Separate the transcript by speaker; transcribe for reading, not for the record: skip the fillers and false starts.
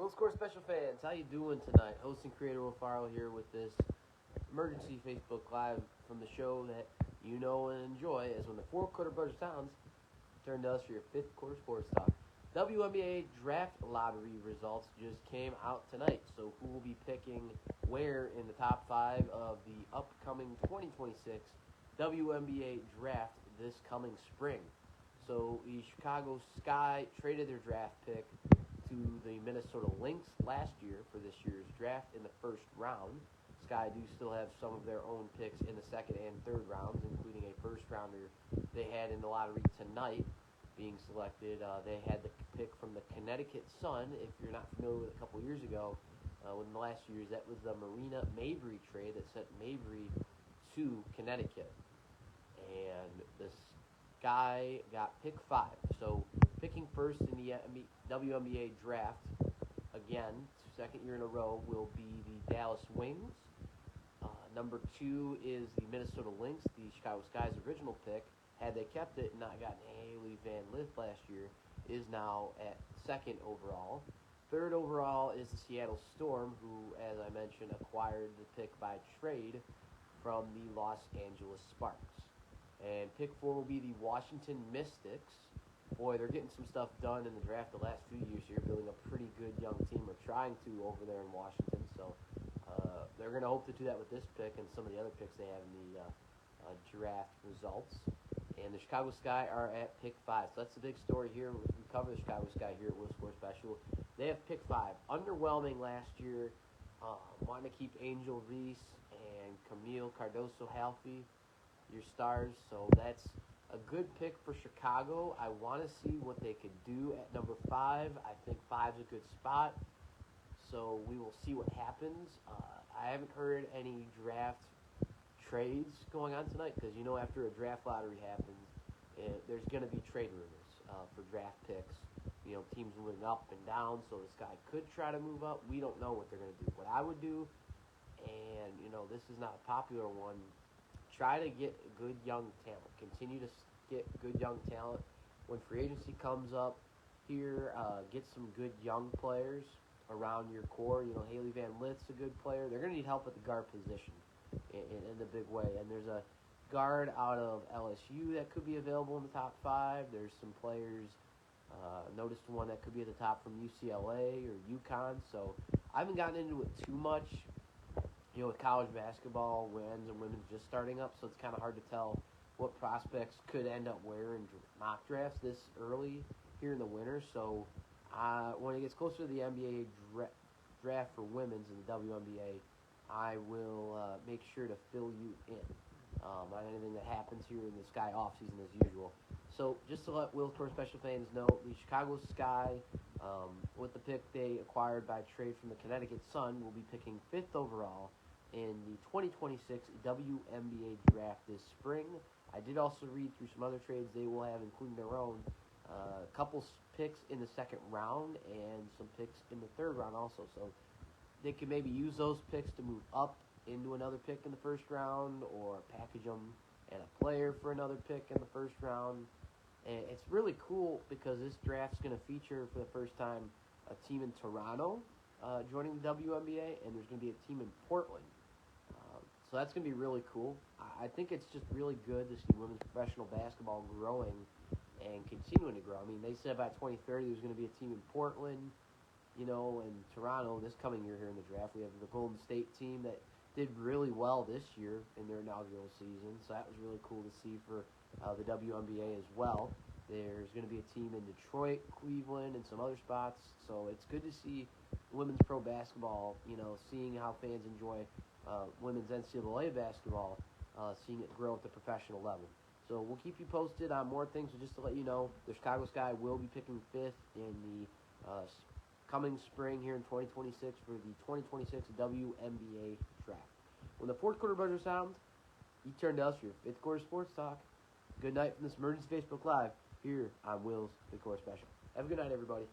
Speaker 1: Will Score Special fans, how you doing tonight? Host and creator Will Farrell here with this emergency Facebook Live from the show that you know and enjoy, as when the fourth quarter buzzer sounds, turn to us for your fifth quarter sports talk. WNBA draft lottery results just came out tonight, so who will be picking where in the top 5 of the upcoming 2026 WNBA draft this coming spring. So the Chicago Sky traded their draft pick to the Minnesota Lynx last year for this year's draft in the first round. Sky do still have some of their own picks in the second and third rounds, including a first rounder they had in the lottery tonight being selected. They had the pick from the Connecticut Sun. If you're not familiar with it, a couple years ago, within the last few years, that was the Marina Mabry trade that sent Mabry to Connecticut. And this guy got pick 5. So picking first in the WNBA draft, again, second year in a row, will be the Dallas Wings. Number 2 is the Minnesota Lynx, the Chicago Sky's original pick. Had they kept it and not gotten Haley Van Lith last year, is now at second overall. Third overall is the Seattle Storm, who, as I mentioned, acquired the pick by trade from the Los Angeles Sparks. And pick 4 will be the Washington Mystics. Boy, they're getting some stuff done in the draft the last few years here, building a pretty good young team, or trying to, over there in Washington. So they're going to hope to do that with this pick and some of the other picks they have in the draft results. And the Chicago Sky are at pick 5. So that's the big story here. We cover the Chicago Sky here at Will Score Special. They have pick 5. Underwhelming last year. Wanting to keep Angel Reese and Camille Cardoso healthy, your stars. So that's a good pick for Chicago. I want to see what they could do at number 5. I think 5 is a good spot. So we will see what happens. I haven't heard any draft trades going on tonight because, you know, after a draft lottery happens, there's going to be trade rumors for draft picks. You know, teams moving up and down, so this guy could try to move up. We don't know what they're going to do. What I would do, and, you know, this is not a popular one, try to get good young talent. Continue to get good young talent. When free agency comes up here, get some good young players around your core. You know, Haley Van Lith's a good player. They're going to need help at the guard position in the big way. And there's a guard out of LSU that could be available in the top 5. There's some players, noticed one that could be at the top from UCLA or UConn. So I haven't gotten into it too much. You know, with college basketball, men's and women's just starting up, so it's kind of hard to tell what prospects could end up where in mock drafts this early here in the winter. So when it gets closer to the NBA draft for women's in the WNBA, I will make sure to fill you in on anything that happens here in the Sky offseason as usual. So just to let Will Score Special fans know, the Chicago Sky, with the pick they acquired by trade from the Connecticut Sun, will be picking 5th overall in the 2026 WNBA draft this spring. I did also read through some other trades they will have, including their own. A couple picks in the second round and some picks in the third round also. So they could maybe use those picks to move up into another pick in the first round, or package them and a player for another pick in the first round. And it's really cool because this draft's going to feature for the first time a team in Toronto joining the WNBA, and there's going to be a team in Portland. So that's going to be really cool. I think it's just really good to see women's professional basketball growing and continuing to grow. I mean, they said by 2030 there's going to be a team in Portland, you know, and Toronto this coming year here in the draft. We have the Golden State team that did really well this year in their inaugural season, so that was really cool to see for the WNBA as well. There's going to be a team in Detroit, Cleveland, and some other spots, so it's good to see women's pro basketball, you know, seeing how fans enjoy women's NCAA basketball, seeing it grow at the professional level. So we'll keep you posted on more things. So just to let you know, the Chicago Sky will be picking 5th in the coming spring here in 2026 for the 2026 WNBA draft. When the fourth quarter buzzer sounds, you turn to us for your fifth quarter sports talk. Good night from this emergency Facebook Live here on Will's Fifth Quarter Special. Have a good night, everybody.